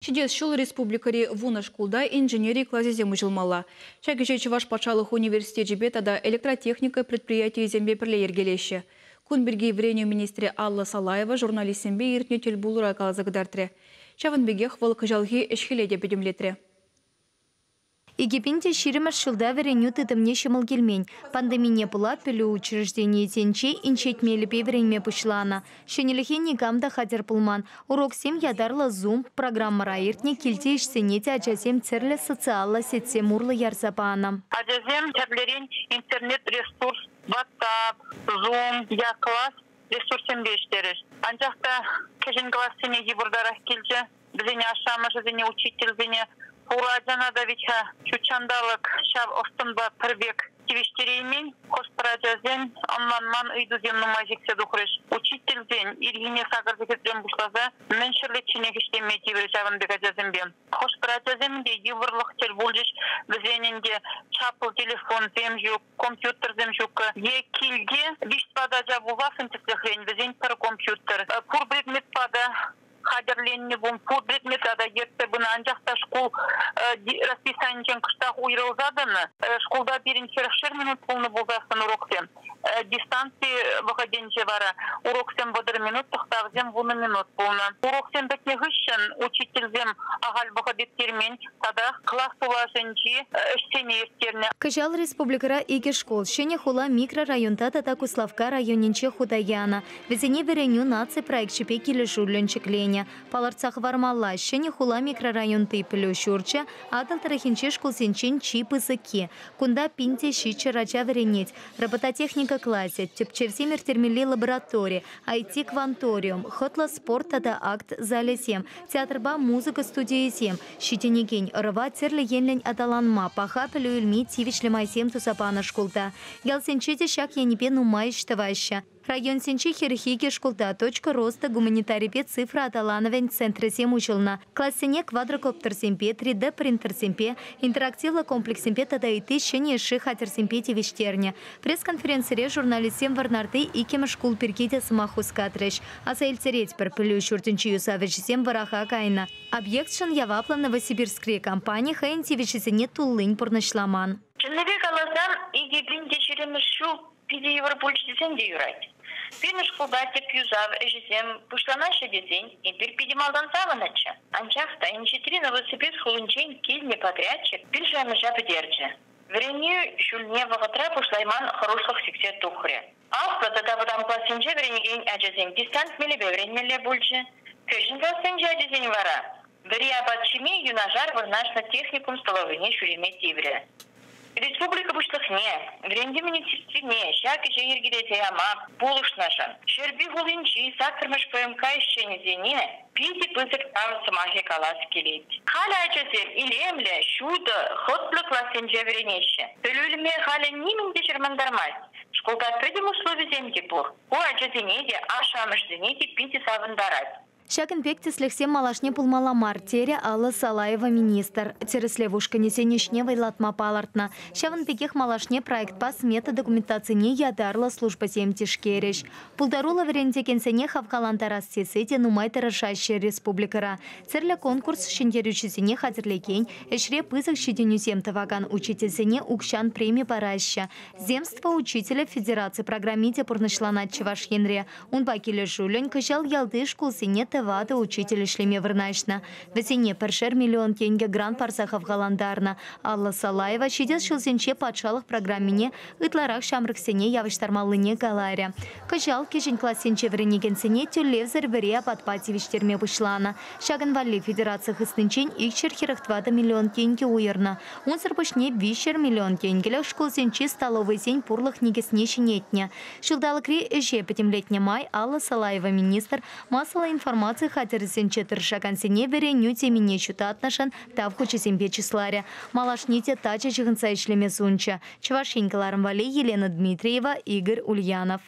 Чидес шул республикари вуна шкулда инженерий классезе мыжылмала. Шагише Чуваш патшалық университет жібетада электротехника предприятия зембе пірлейер келеші. Кунберги врению министре Алла Салаева журналистембе иртне тельбулура калазагдартре. Чаванбеге хвал кыжалги эшхеледе бедемлетре. Египенте ширимаш шылда вереню тытымне шымыл келмень. Пандемия пыла пілі учреждение тенче инчетмелі певеренме пышлана. Шенелехен негамда хатер пылман. Урок 7 ядарла Zoom программа раиртне килте ишсенете аджазем церле социалла сетсе мурлы ярзапана. Аджазем терлерен интернет-ресурс, WhatsApp, Zoom, Я-класс ресурсен бештереш. Анжақта кешен классыне ебурдарах келже, бізіне ашамышы зіне учитель зіне Ураджана Давича чучандалык шав остынба пірбек тивиштереймен коспараджазен онланман үйдузем нумайжексе духрыш. Учительден иргине сагырзекетрен бушлаза меншірлетчіне кештеме тивір жавынбек аджазембен. Коспараджаземде еврлық тел булжиш візенінде чапыл телефон земжук, компьютер земжук. Екилге виштпада жабуласын тіслехрен візен пір компьютер. Пур предмет пада Хадерленне бум пур предметада ерте бұны анжақта школ расписаниечен кыштақ уйрыл заданы. Школда бірінші 40 минут полны болдасын уроксен. Дистанции выходенче вара. Уроксен бодыр минут, тұқтағзем бұны минут полны. Уроксен бәтне ғышын учительзем ағал выходеттермен тада класс улажынчи үштене ертеріне. Кыжал республикара иге школ. Шене хула микрорайонта тата Куславка районинче худаяна. Везене вереню наци проект шипе келешурлен Паларцах вармалла, шене хула микрорайон ты плющурча, адал тарахинче школсенчен чипы зыки. Кунда пинте щича рача веренеть. Робототехника классе, тепчерсимер термили лаборатории, IT-кванториум, хотла спорт тада акт зале 7, театрба музыка студия 7, щитенегень, рва терли енлень адаланма, паха плюэльми тивичле майсем тусапана школта. Гелсенчете шак янипену майштаваща. Район сенчи херхиги школда точка роста гуманитарипе цифра аталановен центре семучилна. Классене квадрокоптер семпе, 3D принтер семпе, интерактивла комплекс семпе тада и тысяча ши хатер семпе тивиштерня. Пресс-конференции журналистем варнарты и кем школ перките самахус катреш. А саильцереть перпелю шуртенчию савечсем вараха кайна. Объект шан явапла новосибирские компании хаинтивичесене туллынь порнашламан. Человек алазан и гибринде черемышу пиде европольчдесен де юрать. Пирны школда теп юзав эжесем пуштанаша десень и перпидималдан саванача. Анчахта инчетри новосибирск хулунчен кильне подрядчик пиржамы жабы держи. Вренью шульне вагатра пушлайман хороших сексет тухре. Авпа тадавадан классенже вренеген аджесем дистант мелебе вренмеле бульче. Көжін классенже аджесен вара. Врия батчиме юнажар варнашна техникум столовыне шуреме тивре. Республика бушлыхне, гренди министерстве, шаки же ергидете яма, полушнашан. Шерби гулинчи, сакрмаш ПМК ищенезене, пити пызык там самахе калас келет. Халя ачасем илемле, шуда, хотлы классен жевренеше. Пөлөліме халя нимінде жермандармаз. Школда предим условия земки бур. О ачасенеде, ашамышденеде пити савындарать. Шакин пектис лексем малашне пулмала мартеря Алла Салаева министр. Тереслевушка несенешне вайлатма палартна. Шаван пекех малашне проект пас мета документации не ядарла служба сем тишкереш. Пулдарула верентекенсене хавкалантарас сесете нумай тарашащая республикара. Церля конкурс шендерючесене хатерликень, эшре пызах щеденюсем таваган учительсене укшан премия параща. Земство учителя Федерации программите порнашланат Чуваш Хенре. Он бакиле жулень качал ялды школсене вада учитель шлеме вырнашна. Весене першер миллион тенге грант парсахов галандарна. Алла Салаева чидес шилсенче патшалық программине ытларах шамрыксене явыштармалыне галаря. Качал кежен классенче вренегенсене тюлевзер бере подпативиштерме бушлана. Шаганвалли Федерация хыстынчен икчер херахтвада миллион тенге уйырна. Он сарпышне вишер миллион тенгелях школсенче столовый сень пурлых негесне шинетня. Шилдалыкри эше пятимлетне май Алла Салаева министр массовой информации хатерсенче тыршакансене вереню темине чута отношен тавхучи семпе числаря. Малашните тача чыгынса ишлеме сунча. Чувашенькаларым вали Елена Дмитриева, Игорь Ульянов.